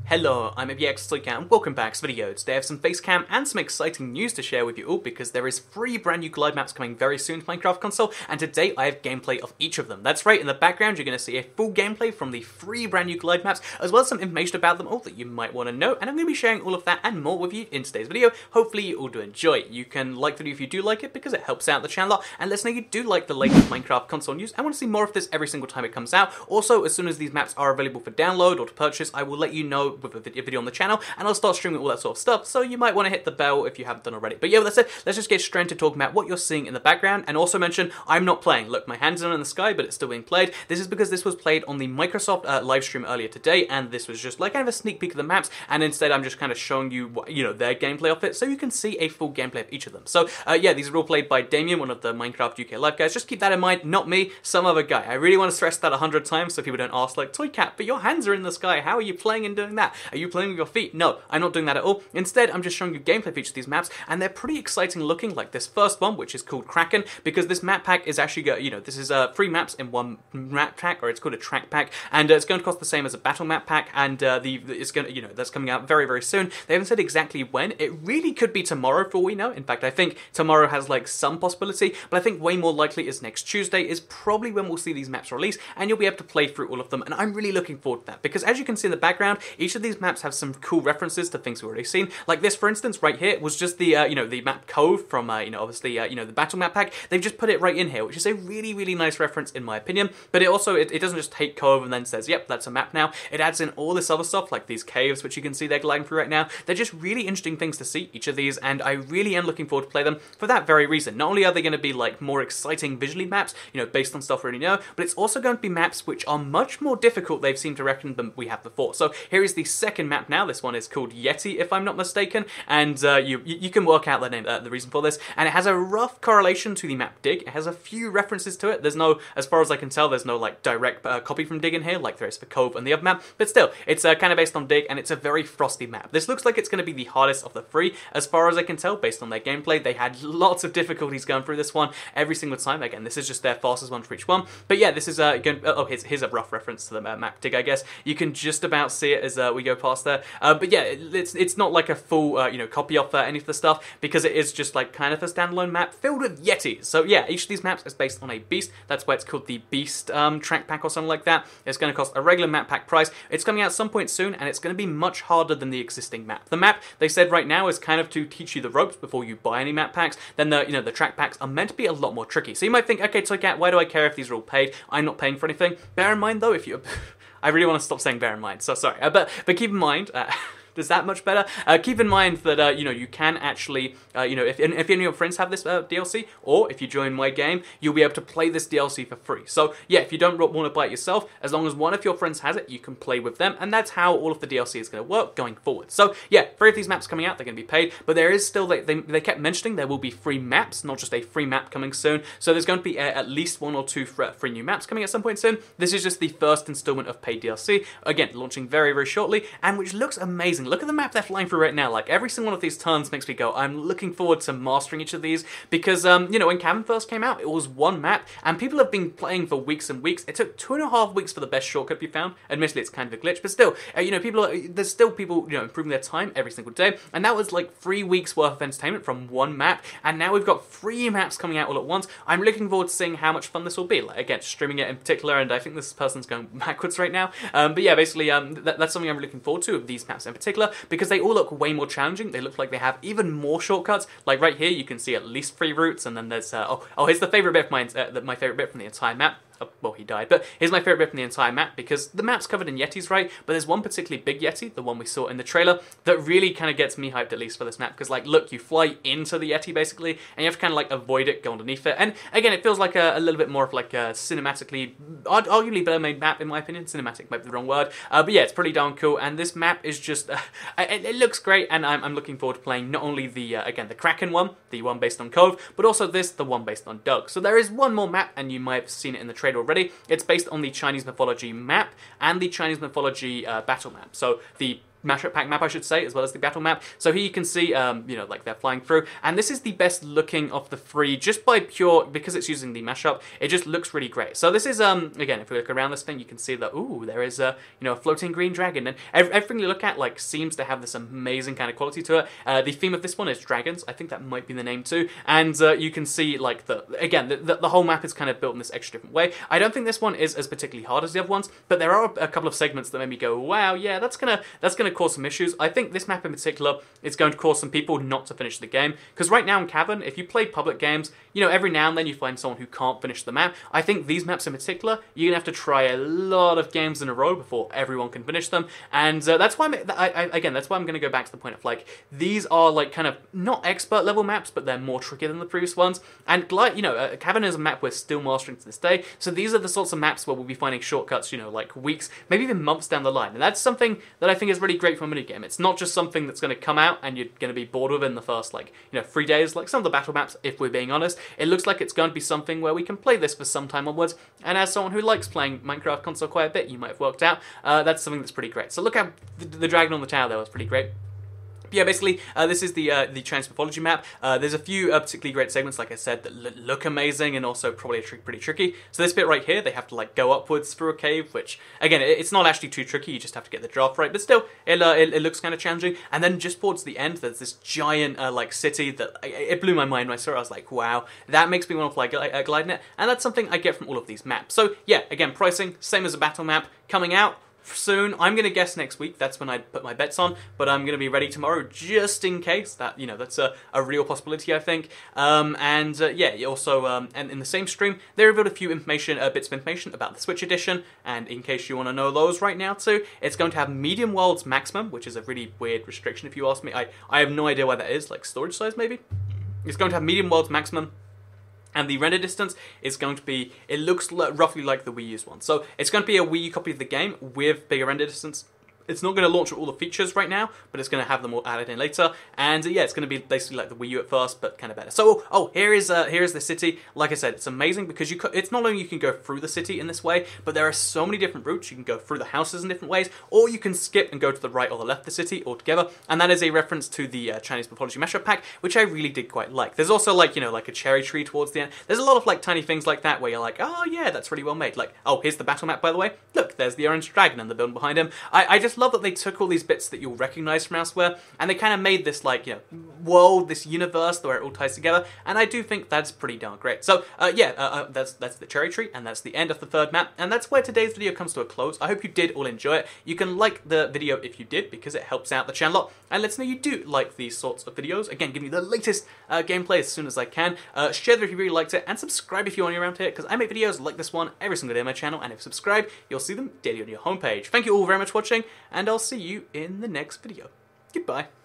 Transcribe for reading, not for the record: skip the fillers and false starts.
Hello, I'm Yeti and welcome back to the video. Today I have some face cam and some exciting news to share with you all because there is 3 brand new glide maps coming very soon to Minecraft console, and today I have gameplay of each of them. That's right, in the background you're going to see a full gameplay from the 3 brand new glide maps, as well as some information about them all that you might want to know, and I'm going to be sharing all of that and more with you in today's video. Hopefully you all do enjoy it. You can like the video if you do like it because it helps out the channel a lot, and let us know you do like the latest Minecraft console news and want to see more of this every single time it comes out. Also, as soon as these maps are available for download or to purchase, I will let you know with a video on the channel, and I'll start streaming all that sort of stuff, so you might want to hit the bell if you haven't done already. But yeah, with that said, let's just get straight into talking about what you're seeing in the background, and also mention I'm not playing. Look, my hands are in the sky, but it's still being played. This is because this was played on the Microsoft live stream earlier today, and this was just like kind of a sneak peek of the maps, and instead I'm just kind of showing you, their gameplay of it, so you can see a full gameplay of each of them. So yeah, these are all played by Damien, one of the Minecraft UK live guys. Just keep that in mind, not me, some other guy. I really want to stress that 100 times so people don't ask, like, Toy Cat, but your hands are in the sky, how are you playing and doing that? Are you playing with your feet? No, I'm not doing that at all. Instead, I'm just showing you gameplay for each of these maps, and they're pretty exciting looking, like this first one, which is called Kraken, because this map pack is actually, this is 3 maps in one map pack, or it's called a track pack, and it's going to cost the same as a battle map pack, and it's going to, that's coming out very, very soon. They haven't said exactly when. It really could be tomorrow for all we know. In fact, I think tomorrow has like some possibility, but I think way more likely is next Tuesday is probably when we'll see these maps release, and you'll be able to play through all of them, and I'm really looking forward to that, because as you can see in the background, each of these maps have some cool references to things we've already seen. Like this, for instance, right here was just the, the map Cove from, obviously, the battle map pack. They've just put it right in here, which is a really, really nice reference in my opinion. But it also, it doesn't just take Cove and then says, yep, that's a map now. It adds in all this other stuff, like these caves, which you can see they're gliding through right now. They're just really interesting things to see, each of these, and I really am looking forward to play them for that very reason. Not only are they going to be like more exciting visually maps, based on stuff we already know, but it's also going to be maps which are much more difficult, they've seemed to reckon, than we have before. So here is the second map now. This one is called Yeti, if I'm not mistaken, and you can work out the name, the reason for this, and it has a rough correlation to the map Dig. It has a few references to it. There's no, as far as I can tell, there's no like direct copy from Dig in here, like there is for Cove and the other map, but still, it's kind of based on Dig, and it's a very frosty map. This looks like it's going to be the hardest of the 3, as far as I can tell, based on their gameplay. They had lots of difficulties going through this one every single time. Again, this is just their fastest one for each one, but yeah, this is here's a rough reference to the map Dig, I guess. You can just about see it as we go past there, but yeah, it's not like a full copy of any of the stuff, because it is just like kind of a standalone map filled with Yetis. So yeah, each of these maps is based on a beast. That's why it's called the Beast track pack or something like that. It's going to cost a regular map pack price. It's coming out some point soon, and it's going to be much harder than the existing map. The map, they said right now, is kind of to teach you the ropes before you buy any map packs. Then the track packs are meant to be a lot more tricky. So you might think, okay, Toycat, why do I care if these are all paid? I'm not paying for anything. Bear in mind though, if you I really want to stop saying bear in mind, so sorry, but keep in mind, is that much better? Keep in mind that, you can actually, if any of your friends have this DLC, or if you join my game, you'll be able to play this DLC for free. So yeah, if you don't want to buy it yourself, as long as one of your friends has it, you can play with them, and that's how all of the DLC is going to work going forward. So yeah, 3 of these maps coming out, they're going to be paid, but there is still, they kept mentioning there will be free maps, not just a free map coming soon. So there's going to be at least 1 or 2 free new maps coming at some point soon. This is just the first installment of paid DLC, again, launching very, very shortly, and which looks amazing. Look at the map they're flying through right now. Like, every single one of these turns makes me go, I'm looking forward to mastering each of these, because, when Cabin first came out, it was 1 map, and people have been playing for weeks and weeks. It took 2.5 weeks for the best shortcut to be found. Admittedly, it's kind of a glitch, but still, there's still people, improving their time every single day, and that was like 3 weeks worth of entertainment from 1 map, and now we've got 3 maps coming out all at once. I'm looking forward to seeing how much fun this will be. Like, again, streaming it in particular, and I think this person's going backwards right now, but yeah, basically, that's something I'm looking forward to, of these maps in particular, because they all look way more challenging. They look like they have even more shortcuts. Like right here, you can see at least 3 routes, and then there's here's the favorite bit of mine, my favorite bit from the entire map. Oh, well, he died, but here's my favorite bit from the entire map, because the map's covered in Yetis, right? But there's one particularly big Yeti, the one we saw in the trailer, that really kind of gets me hyped, at least for this map, because like, look, you fly into the Yeti basically, and you have to kind of like avoid it, go underneath it, and again, it feels like a little bit more of like a cinematically, arguably better made map in my opinion. Cinematic might be the wrong word, but yeah, it's pretty darn cool, and this map is just, it looks great, and I'm looking forward to playing not only the, again, the Kraken one, the one based on Cove, but also this, the one based on Doug. So there is one more map, and you might have seen it in the trailer already. It's based on the Chinese mythology map and the Chinese mythology battle map. So the mashup pack map, I should say, as well as the battle map. So here you can see, you know, like they're flying through, and this is the best looking of the three, just by pure, because it's using the mashup, it just looks really great. So this is, again, if we look around this thing, you can see that, ooh, there is a, you know, a floating green dragon, and everything you look at, like, seems to have this amazing kind of quality to it. The theme of this one is dragons, I think that might be the name too, and you can see, like, the whole map is kind of built in this extra different way. I don't think this one is as particularly hard as the other ones, but there are a couple of segments that made me go, wow, yeah, that's gonna cause some issues. I think this map in particular is going to cause some people not to finish the game, because right now in Cavern, if you play public games, you know, every now and then you find someone who can't finish the map. I think these maps in particular, you're gonna have to try a lot of games in a row before everyone can finish them, and that's why that's why I'm gonna go back to the point of, like, these are, like, kind of not expert level maps, but they're more tricky than the previous ones, and, like, you know, Cavern is a map we're still mastering to this day, so these are the sorts of maps where we'll be finding shortcuts, you know, like weeks, maybe even months down the line, and that's something that I think is really great for a minigame. It's not just something that's going to come out and you're going to be bored within the first, like, you know, 3 days, like some of the battle maps, if we're being honest. It looks like it's going to be something where we can play this for some time onwards, and as someone who likes playing Minecraft console quite a bit, you might have worked out, that's something that's pretty great. So look at the dragon on the tower there, was pretty great. Yeah, basically, this is the Chinese mythology map. There's a few particularly great segments, like I said, that look amazing and also probably pretty tricky. So this bit right here, they have to, like, go upwards through a cave, which, again, it's not actually too tricky, you just have to get the draft right, but still, it looks kind of challenging. And then just towards the end, there's this giant, like, city that, it blew my mind when I saw it. I was like, wow, that makes me want to play gliding it, and that's something I get from all of these maps. So, yeah, again, pricing, same as a battle map, coming out soon. I'm going to guess next week, that's when I put my bets on, but I'm going to be ready tomorrow just in case. That, you know, that's a real possibility, I think. Yeah, also, and in the same stream, they revealed a few bits of information about the Switch edition, and in case you want to know those right now too, it's going to have medium worlds maximum, which is a really weird restriction if you ask me. I have no idea why that is, like storage size maybe? It's going to have medium worlds maximum, and the render distance is going to be, it looks roughly like the Wii U's one. So it's going to be a Wii U copy of the game with bigger render distance. It's not going to launch with all the features right now, but it's going to have them all added in later. And yeah, it's going to be basically like the Wii U at first, but kind of better. So, here is the city. Like I said, it's amazing because it's not only you can go through the city in this way, but there are so many different routes. You can go through the houses in different ways, or you can skip and go to the right or the left of the city altogether. And that is a reference to the Chinese mythology mashup pack, which I really did quite like. There's also, like, you know, like a cherry tree towards the end. There's a lot of, like, tiny things like that where you're like, oh yeah, that's really well made. Like, oh, here's the battle map, by the way. Look, there's the orange dragon and the building behind him. I just love that they took all these bits that you'll recognize from elsewhere, and they kind of made this, like, you know, world, this universe where it all ties together, and I do think that's pretty darn great. So, that's the cherry tree, and that's the end of the third map, and that's where today's video comes to a close. I hope you did all enjoy it. You can like the video if you did, because it helps out the channel a lot, and lets me know you do like these sorts of videos. Again, give me the latest gameplay as soon as I can. Share it if you really liked it, and subscribe if you're new around here, because I make videos like this one every single day on my channel, and if you subscribe, you'll see them daily on your homepage. Thank you all very much for watching, and I'll see you in the next video. Goodbye.